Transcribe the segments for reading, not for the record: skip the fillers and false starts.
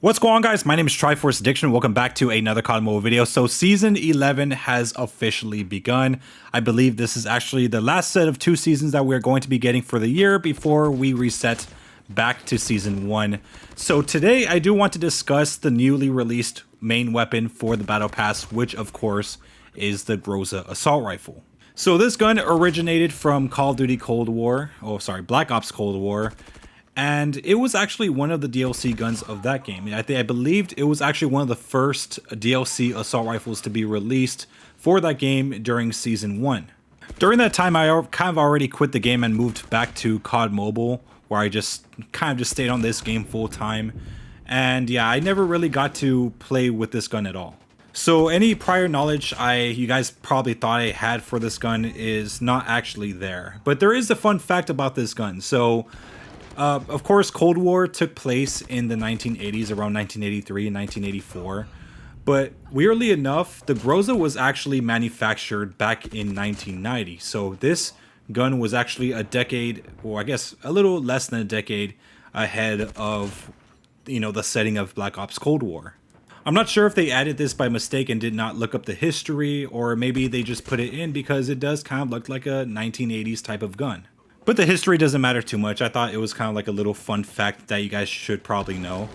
What's going on, guys? My name is Triforce Addiction. Welcome back to another COD mobile video. So season 11 has officially begun. I believe this is actually the last set of 2 seasons that we're going to be getting for the year before we reset back to season 1. So today I do want to discuss the newly released main weapon for the battle pass, which of course is the Groza assault rifle. So this gun originated from Call of Duty Black Ops Cold War. And it was actually one of the DLC guns of that game. I believed it was actually one of the first DLC assault rifles to be released for that game during Season 1. During that time, I kind of already quit the game and moved back to COD Mobile, where I just stayed on this game full time. And yeah, I never really got to play with this gun at all. So any prior knowledge you guys probably thought I had for this gun is not actually there. But there is a fun fact about this gun. So of course, Cold War took place in the 1980s, around 1983 and 1984. But weirdly enough, the Groza was actually manufactured back in 1990. So this gun was actually a decade, or I guess a little less than a decade ahead of, the setting of Black Ops Cold War. I'm not sure if they added this by mistake and did not look up the history, or maybe they just put it in because it does kind of look like a 1980s type of gun. But the history doesn't matter too much. I thought it was kind of like a little fun fact that you guys should probably know.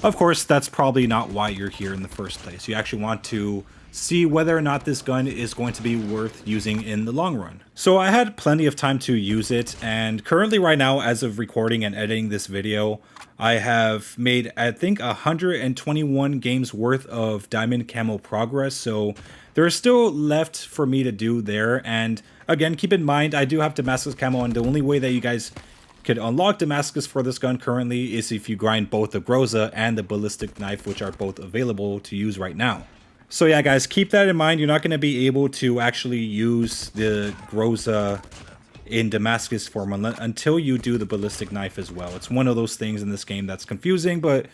Of course, that's probably not why you're here in the first place. You actually want to see whether or not this gun is going to be worth using in the long run. So I had plenty of time to use it, and currently right now, as of recording and editing this video, I have made, I think, 121 games worth of diamond camo progress. So there is still left for me to do there. And again, keep in mind, I do have Damascus camo, and the only way that you guys could unlock Damascus for this gun currently is if you grind both the Groza and the ballistic knife, which are both available to use right now. So yeah, guys, keep that in mind. You're not going to be able to actually use the Groza in Damascus form until you do the ballistic knife as well. It's one of those things in this game that's confusing, but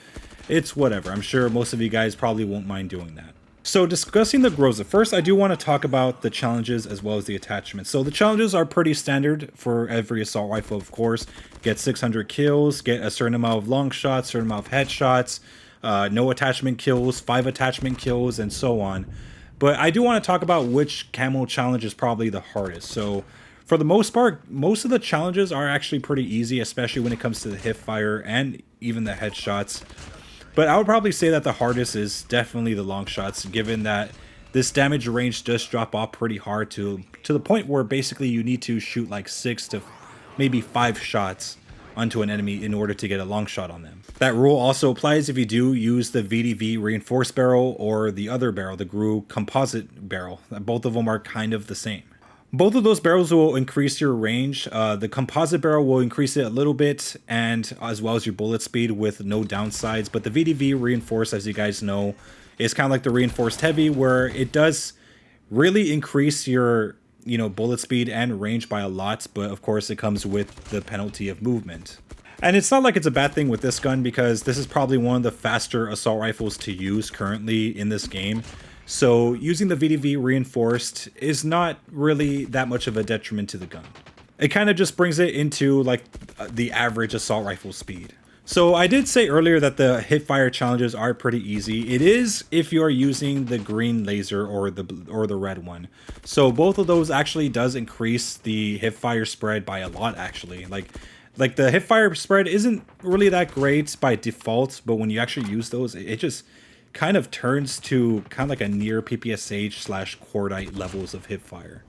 it's whatever. I'm sure most of you guys probably won't mind doing that. So discussing the Groza, first I do want to talk about the challenges as well as the attachments. So the challenges are pretty standard for every assault rifle, of course. Get 600 kills, get a certain amount of long shots, certain amount of headshots, no attachment kills, 5 attachment kills, and so on. But I do want to talk about which camo challenge is probably the hardest. So for the most part, most of the challenges are actually pretty easy, especially when it comes to the hip fire and even the headshots. But I would probably say that the hardest is definitely the long shots, given that this damage range does drop off pretty hard to the point where basically you need to shoot like 6 to maybe 5 shots onto an enemy in order to get a long shot on them. That rule also applies if you do use the VDV reinforced barrel or the other barrel, the GRU composite barrel. Both of them are kind of the same. Both of those barrels will increase your range. The composite barrel will increase it a little bit, and as well as your bullet speed with no downsides. But the VDV reinforced, as you guys know, is kind of like the reinforced heavy, where it does really increase your bullet speed and range by a lot. But of course, it comes with the penalty of movement. And it's not like it's a bad thing with this gun, because this is probably one of the faster assault rifles to use currently in this game. So using the VDV reinforced is not really that much of a detriment to the gun. It kind of just brings it into like the average assault rifle speed. So I did say earlier that the hip fire challenges are pretty easy. It is if you're using the green laser or the red one. So both of those actually does increase the hip fire spread by a lot, actually. Like the hip fire spread isn't really that great by default, but when you actually use those, it just kind of turns to kind of like a near PPSH / cordite levels of hip fire.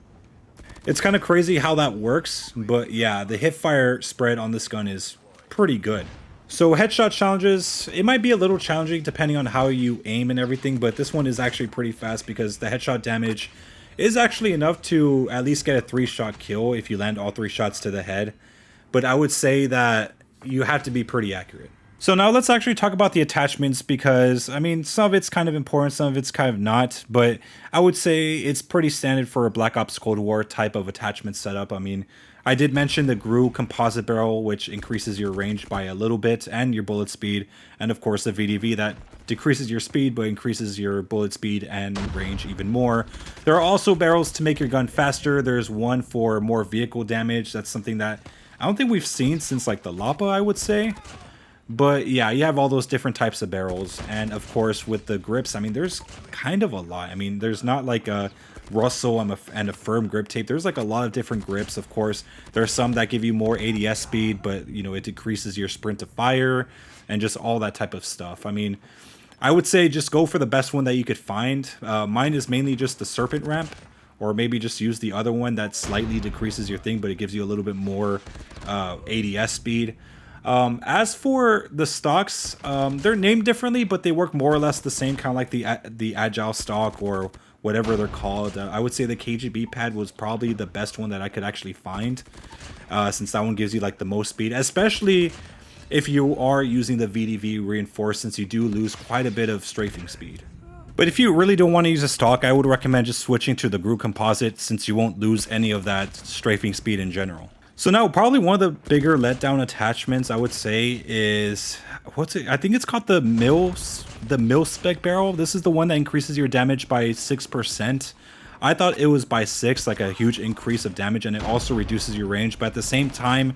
It's kind of crazy how that works, but yeah, the hip fire spread on this gun is pretty good. So headshot challenges, it might be a little challenging depending on how you aim and everything, but this one is actually pretty fast because the headshot damage is actually enough to at least get a 3-shot kill if you land all 3 shots to the head. But I would say that you have to be pretty accurate. So now let's actually talk about the attachments, because I mean, some of it's kind of important, some of it's kind of not, but I would say it's pretty standard for a Black Ops Cold War type of attachment setup. I mean, I did mention the GRU composite barrel, which increases your range by a little bit and your bullet speed, and of course the VDV that decreases your speed but increases your bullet speed and range even more. There are also barrels to make your gun faster. There's one for more vehicle damage. That's something that I don't think we've seen since like the Lapa, I would say. But yeah, you have all those different types of barrels. And of course, with the grips, I mean, there's kind of a lot. I mean, there's not like a Russell and a firm grip tape. There's like a lot of different grips. Of course, there are some that give you more ADS speed, but you know, it decreases your sprint to fire and just all that type of stuff. I mean, I would say just go for the best one that you could find. Mine is mainly just the serpent ramp, or maybe just use the other one that slightly decreases your thing, but it gives you a little bit more ADS speed. As for the stocks, they're named differently, but they work more or less the same, kind of like the agile stock or whatever they're called. I would say the KGB pad was probably the best one that I could actually find, since that one gives you like the most speed, especially if you are using the VDV reinforced, since you do lose quite a bit of strafing speed. But if you really don't want to use a stock, I would recommend just switching to the GRU composite, since you won't lose any of that strafing speed in general. So now probably one of the bigger letdown attachments I would say is, what's it? I think it's called the mil spec barrel. This is the one that increases your damage by 6%. I thought it was by 6, like a huge increase of damage, and it also reduces your range, but at the same time,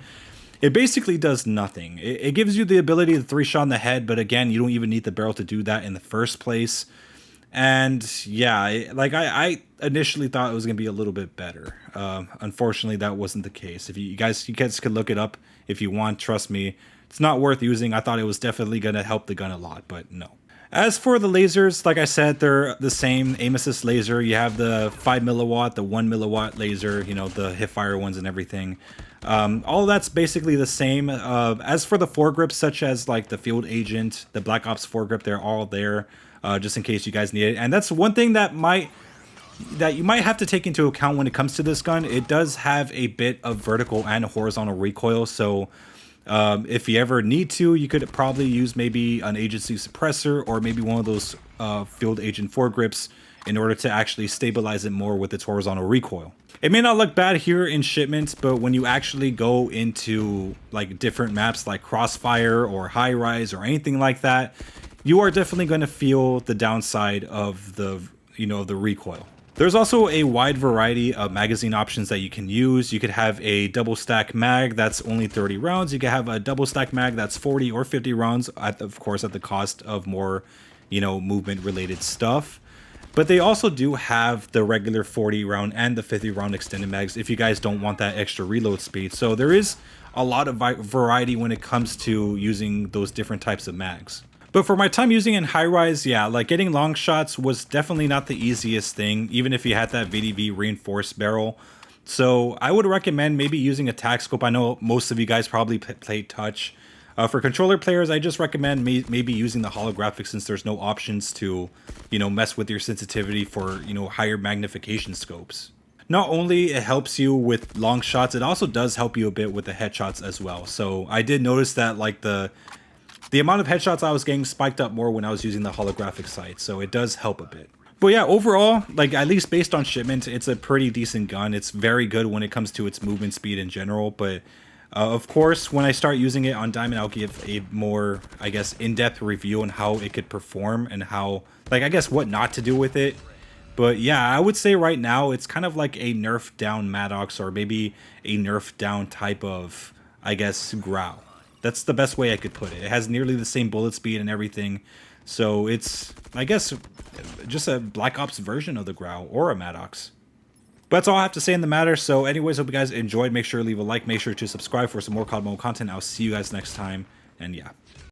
it basically does nothing. It gives you the ability to 3-shot in the head, but again, you don't even need the barrel to do that in the first place. And yeah, like I initially thought it was gonna be a little bit better. Unfortunately, that wasn't the case. If you guys could look it up if you want. Trust me, it's not worth using. I thought it was definitely gonna help the gun a lot, but no. As for the lasers, like I said, they're the same aim assist laser. You have the 5 milliwatt, the 1 milliwatt laser, you know, the hip fire ones and everything. All that's basically the same. As for the foregrips, such as like the Field Agent, the Black Ops foregrip, they're all there. Just in case you guys need it. And that's one thing that you might have to take into account when it comes to this gun. It does have a bit of vertical and horizontal recoil, so if you ever need to, you could probably use maybe an agency suppressor or maybe one of those Field Agent foregrips in order to actually stabilize it more with its horizontal recoil. It may not look bad here in shipment, but when you actually go into like different maps like Crossfire or High Rise or anything like that, you are definitely going to feel the downside of the recoil. There's also a wide variety of magazine options that you can use. You could have a double stack mag that's only 30 rounds. You could have a double stack mag that's 40 or 50 rounds, of course at the cost of more, movement related stuff. But they also do have the regular 40 round and the 50 round extended mags if you guys don't want that extra reload speed. So there is a lot of variety when it comes to using those different types of mags. But for my time using in High Rise, yeah, like getting long shots was definitely not the easiest thing, even if you had that VDV reinforced barrel. So I would recommend maybe using a tac scope. I know most of you guys probably play touch. For controller players, I just recommend maybe using the holographic, since there's no options to, mess with your sensitivity for, higher magnification scopes. Not only it helps you with long shots, it also does help you a bit with the headshots as well. So I did notice that like the amount of headshots I was getting spiked up more when I was using the holographic sight, so it does help a bit. But yeah, overall, like at least based on shipment, it's a pretty decent gun. It's very good when it comes to its movement speed in general, but of course, when I start using it on Diamond, I'll give a more, I guess, in-depth review on how it could perform and how, like, I guess what not to do with it. But yeah, I would say right now, it's kind of like a nerf down Maddox, or maybe a nerf down type of, I guess, Growl. That's the best way I could put it. It has nearly the same bullet speed and everything. So it's, I guess, just a Black Ops version of the Growl or a Maddox. But that's all I have to say in the matter. So anyways, hope you guys enjoyed. Make sure to leave a like. Make sure to subscribe for some more COD mode content. I'll see you guys next time. And yeah.